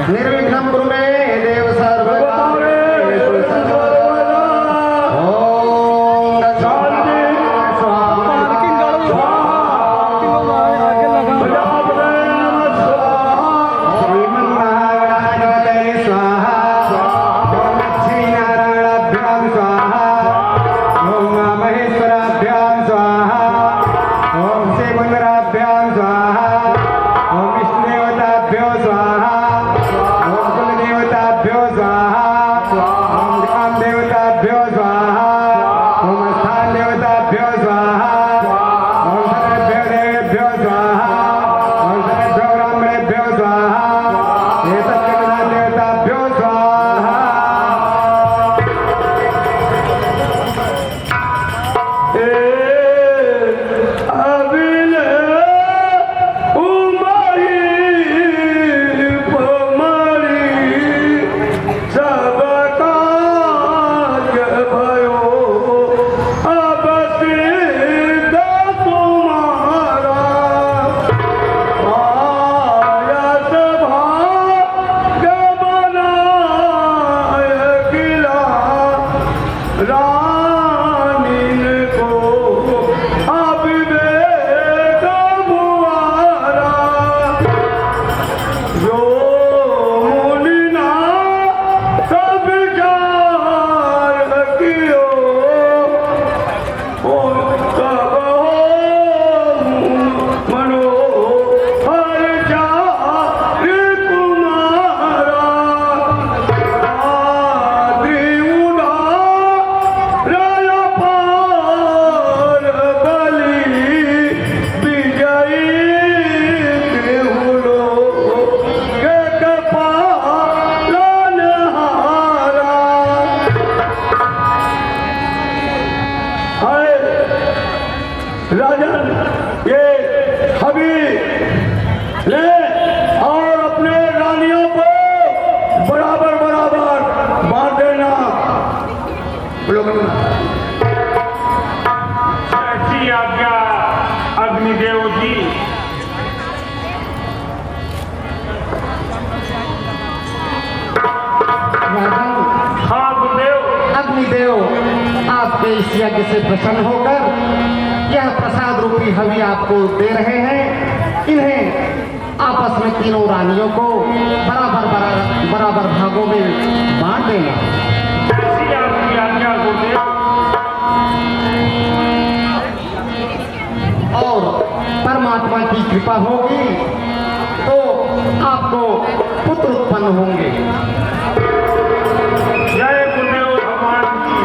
निर्विघ्नं कुरु मे देव ऐसी आज्ञा अग्निदेव जी। हाँ गुरुदेव। अग्निदेव आपके इस यज्ञ से प्रसन्न होकर यह प्रसाद रूपी हवि आपको दे रहे हैं। इन्हें आपस में तीनों रानियों को बराबर भागों में बांट देना। ऐसी आपकी आज्ञा गुरुदेव। और परमात्मा की कृपा होगी तो आपको पुत्र उत्पन्न होंगे। जय गुरुदेव भगवान की।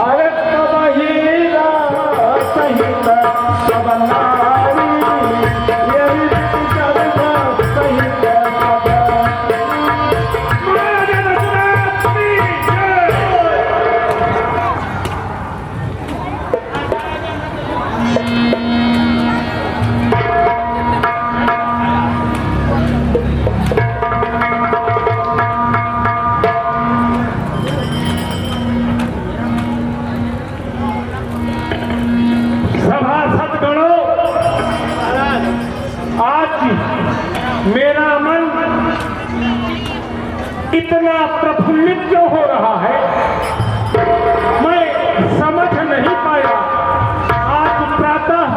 अरे तब ही सहित सब नारी यही करना सहित मेरा मन इतना प्रफुल्लित क्यों हो रहा है, मैं समझ नहीं पाया। आज प्रातः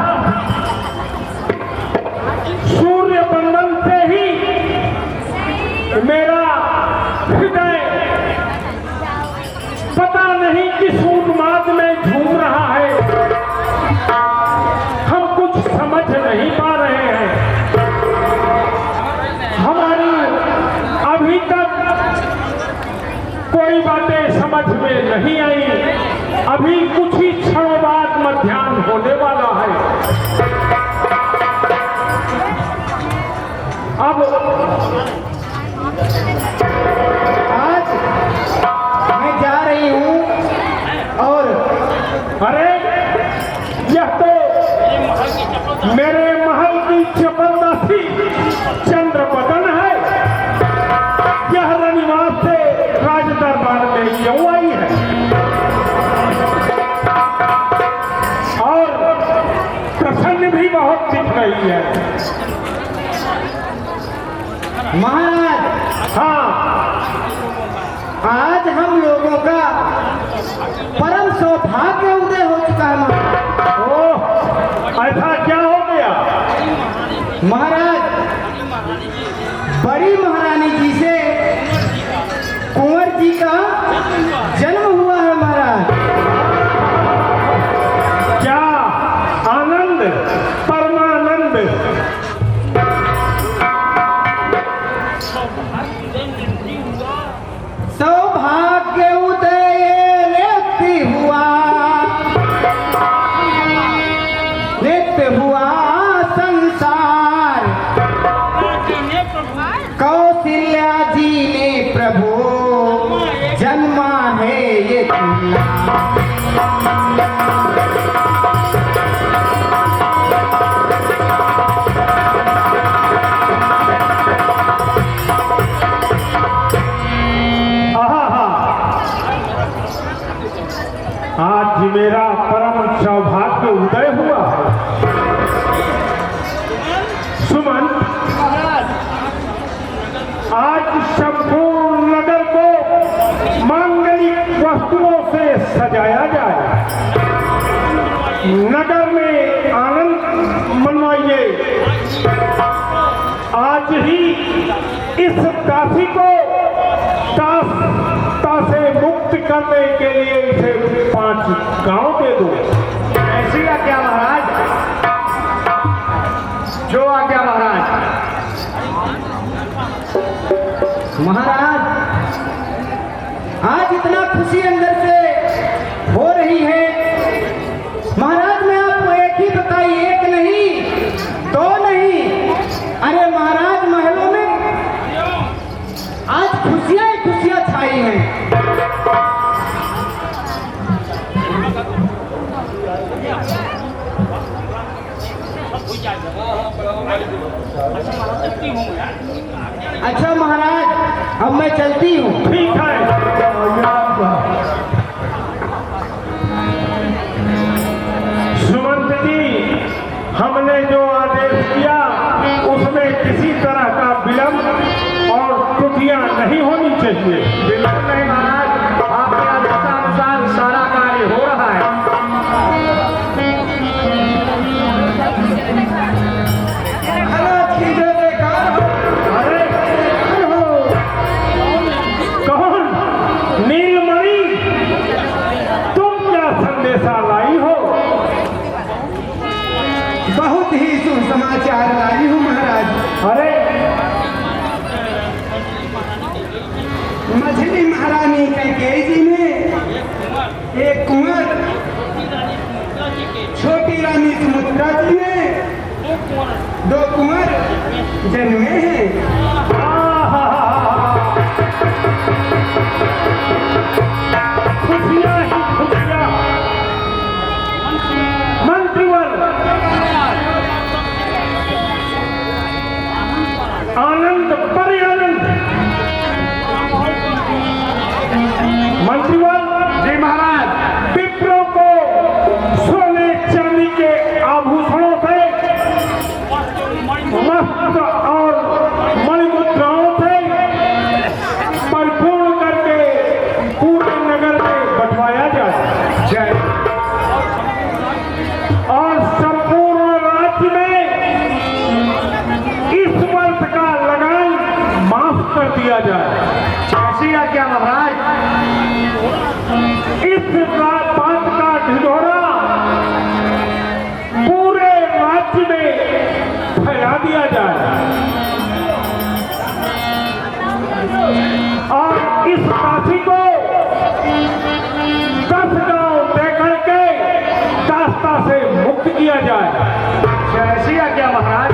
सूर्य बंदन से ही मेरा हृदय पता नहीं किस उन्माद में झूम रहा है। हम कुछ समझ नहीं पा रहे हैं। हमारी अभी तक कोई बातें समझ में नहीं आई। अभी कुछ ही क्षणों बाद मध्याह्न होने वाला अरे यह तो मेरे महल की चपलदासी चंद्रबदन है। यह रनिवास से राज दरबार में क्यों आई है और प्रसन्न भी बहुत दिख रही है। महाराज, हाँ, आज हम लोगों का परम सौभाग्य उदय हो चुका है महाराज। ओह, ऐसा क्या हो गया? महाराज, बड़ी महारानी जी से कुंवर जी का जन्म हुआ है महाराज। क्या आनंद, परमानंद। सौभाग्य उदय नित्य हुआ, नित्य हुआ संसार। कौशल्या जी ने प्रभु जन्मा है ये आज मेरा परम सौभाग्य उदय हुआ है। सुमन, आज संपूर्ण नगर को मांगलिक वस्तुओं से सजाया जाए। नगर में आनंद मनवाइए। आज ही इस दासी को दासता से मुक्त करने के लिए इसे 5 गांव दे दो। ऐसी आज्ञा महाराज, जो आज्ञा महाराज। महाराज, आज इतना खुशी अंदर से हो रही है। महाराज, मैं आपको एक ही बताई, एक नहीं, 2 नहीं। अरे महाराज, महलों में आज खुशियां ही खुशियां छाई हैं। अच्छा महाराज, अब मैं चलती हूँ। ठीक है। सुमंत जी, हमने जो आदेश किया उसमें किसी तरह का विलंब और त्रुटियां नहीं होनी चाहिए। बिल्कुल नहीं महाराज, आपके आदेशानुसार सारा कार्य हो रहा है। महाराज की जय जयकार हो। अरे कौन? नीलमणि, तुम क्या संदेशा लाई हो? बहुत ही शुभ समाचार लाई हूँ महाराज। अरे मछली महारानी कैकेयी जी ने एक कुंवर, छोटी रानी सुमित्रा जी ने 2 कुंवर जन्मे हैं। खुशियाँ ही खुशियाँ। मंत्रीवर, आनंद पर आनंद। मंत्रीवर जी महाराज। विप्रों को सोने चांदी के आभूषणों से मस्त और मणिमुद्राओं से परिपूर्ण करके पूरे नगर में बंटवाया जाए। जय। और संपूर्ण राज्य में इस वर्ष का लगान माफ कर दिया जाए। ऐसी आज्ञा महाराज। इस बात का ढिढोरा पूरे राज्य में फैला दिया जाए और इस दासी को 10 गांव देकर के दास्ता से मुक्त किया जाए। ऐसी आज्ञा महाराज।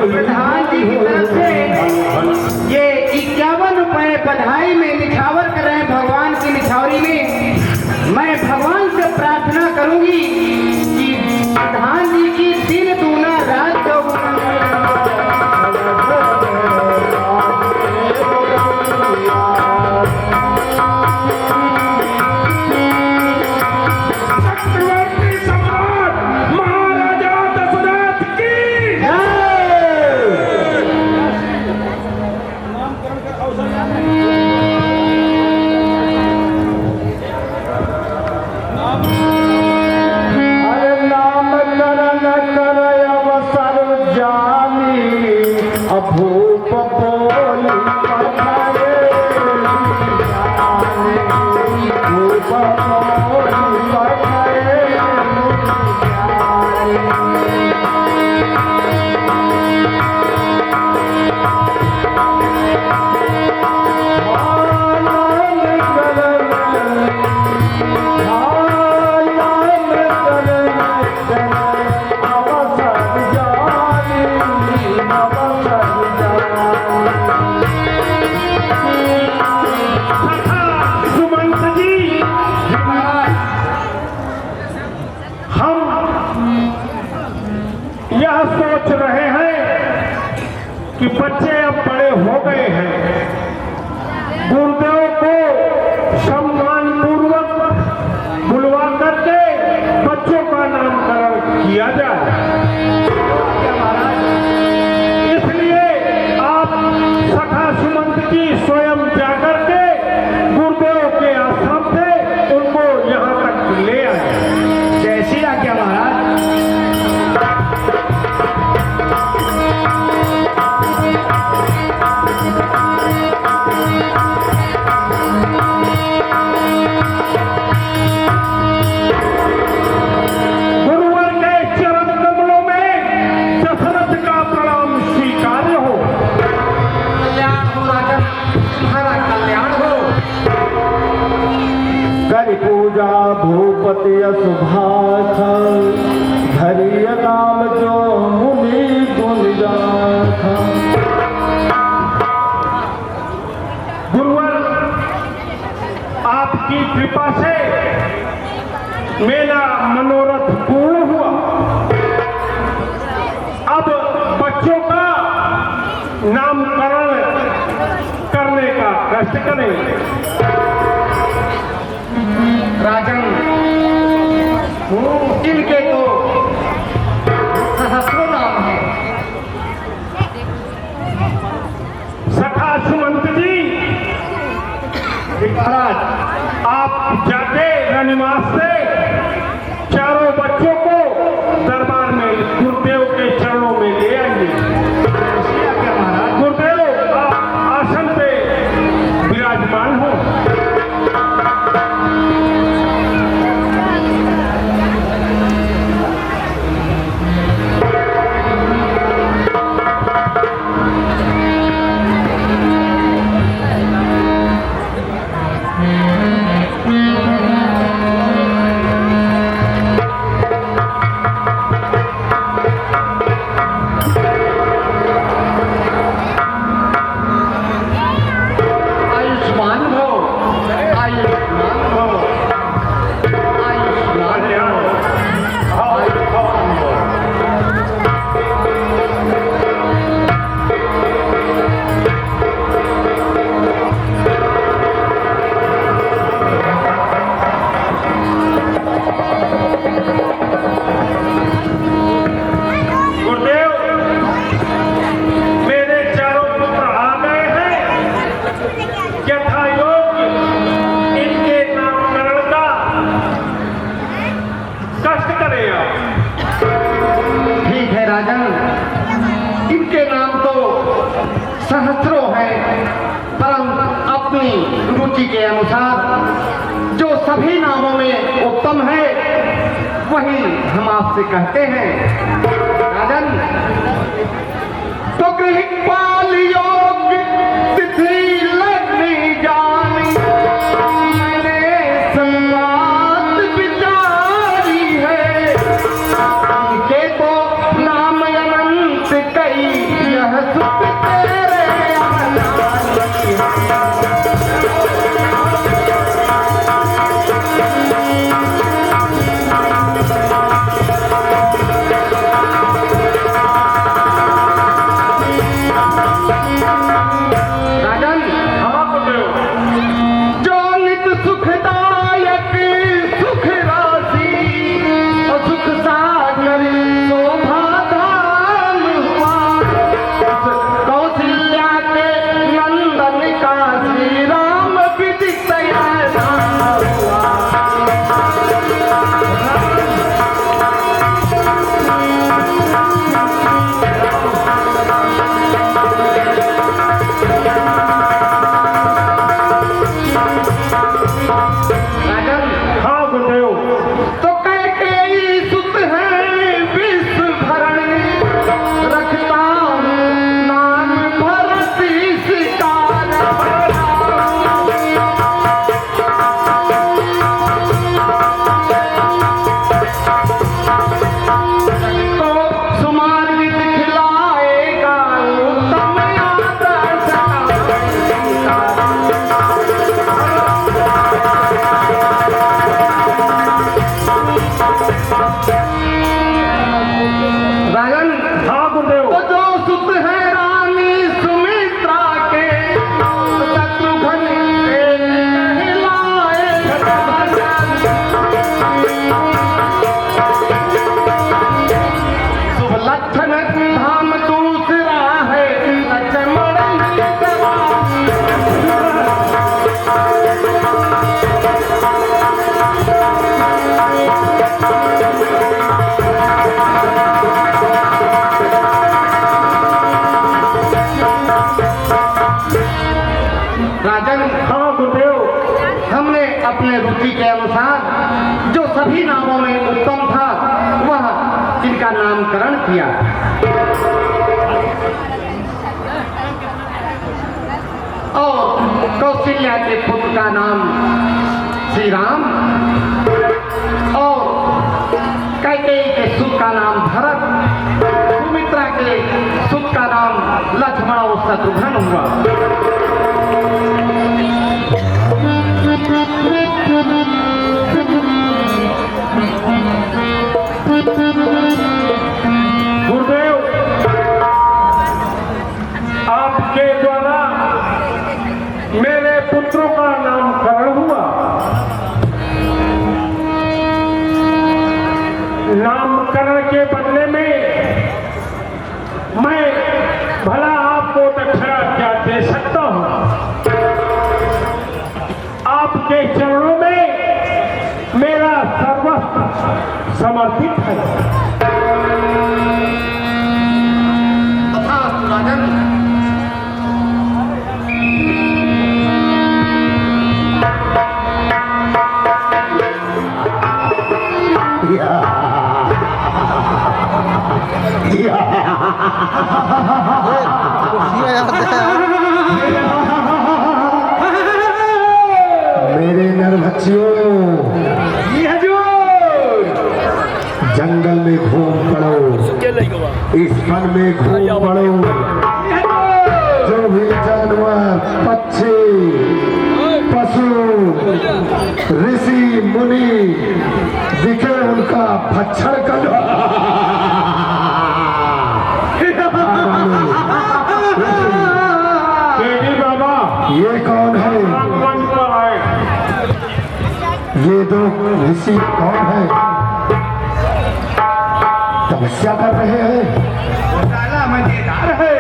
प्रधान जी की तरफ से ये 51 रुपए बधाई में निछावर कर रहे हैं भगवान की निछावरी में। मैं भगवान से प्रार्थना करूंगी कि प्रधान जी की दिन दूना रात चौगुना कि बच्चे अब बड़े हो गए हैं, गुरुदेव को सम्मान पूर्वक बुलवा करके बच्चों का नामकरण किया जाए। इसलिए आप सखा सुमंत जी स्वयं जाकर के गुरुदेव के आश्रम से उनको यहाँ तक ले आए। जैसी आज्ञा महाराज। पूजा भूपति सुभाष धरिय नाम जो मुनि गुण गाथा। गुरुवर, आपकी कृपा से मेरा मनोरथ पूर्ण हुआ। अब कष्ट करें। राजन, इनके तो सहस्रों नाम है। सखा सुमंत जी, महाराज आप जाके रनिवास से चारों बच्चों को दरबार में गुरुदेव के चरणों में ले आइए। गुरुदेव आप आसन पे विराजमान हो। सहस्रों हैं, परंतु अपनी रुचि के अनुसार जो सभी नामों में उत्तम है वही हम आपसे कहते हैं। राजन, तो गृहपाल योग्य तिथि लगनी जानी, मैंने संवाद विचारी है, उनके तो नाम अनंत कई, यह सुख तेरे अपने रुचि के अनुसार जो सभी नामों में उत्तम था वह इनका नामकरण किया। और कौशल्या के पुत्र का नाम श्री राम और कैकेयी के सुत का नाम भरत, सुमित्रा के सुत का नाम लक्ष्मण और शत्रुघ्न हुआ। गुरुदेव, आपके द्वारा मेरे भला आपको दक्षिणा क्या दे सकता हूँ? आपके चरणों में मेरा सर्वस्व समर्पित है। तथास्तु राजन। मेरे नरभक्षियों, जंगल में घूम पड़ो, इस वन में घूम पड़ो। जो भी जानवर, पक्षी, पशु, ऋषि मुनि दिखे उनका भक्षण करो। ये कौन है? ये दो ऋषि कौन है? तपस्या कर रहे हैं। साला मजेदार है।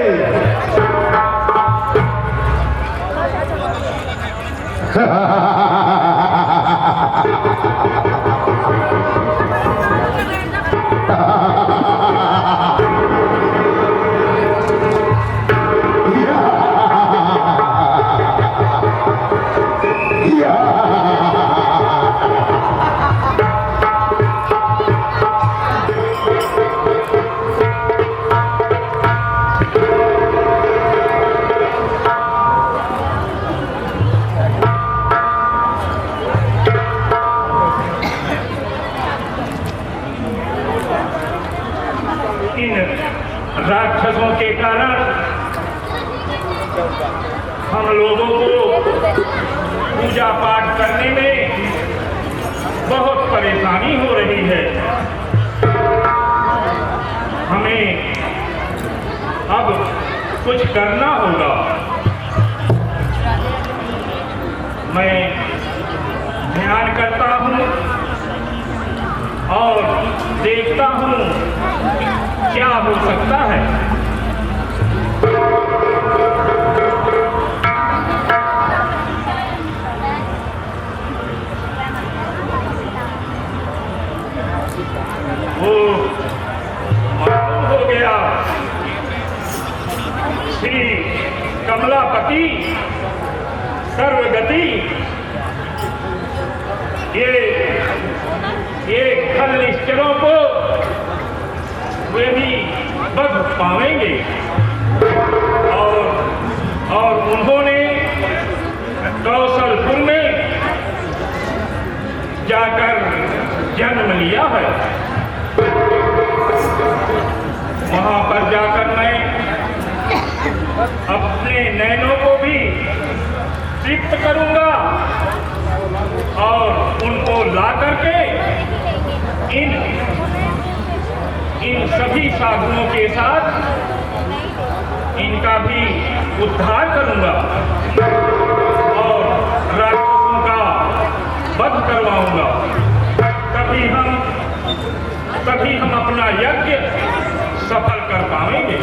इन राक्षसों के कारण हम लोगों को पूजा पाठ करने में बहुत परेशानी हो रही है। हमें अब कुछ करना होगा। मैं ध्यान करता हूँ और देखता हूँ क्या हो सकता है। वो मालूम हो गया श्री कमलापति सर्वगति ये खल निश्चरों को वे भी बध पावेंगे और उन्होंने कौशलपुर में जाकर जन्म लिया है। वहां पर जाकर मैं अपने नैनों को भी तृप्त करूंगा और उनको ला करके इन सभी साधुओं के साथ इनका भी उद्धार करूंगा और राक्षसों का वध करवाऊंगा। तभी हम अपना यज्ञ सफल कर पाएंगे।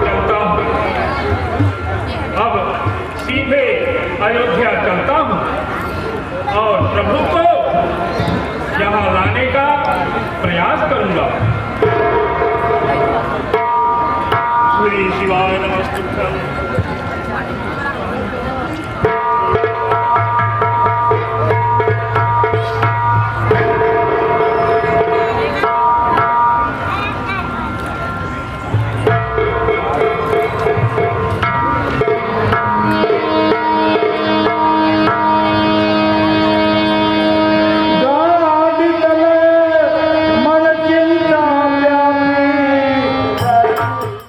चलता हूँ, अब सीधे अयोध्या चलता हूँ और प्रभु को यहाँ लाने का प्रयास करूंगा। श्री शिवाय नमस्तुभ्यं।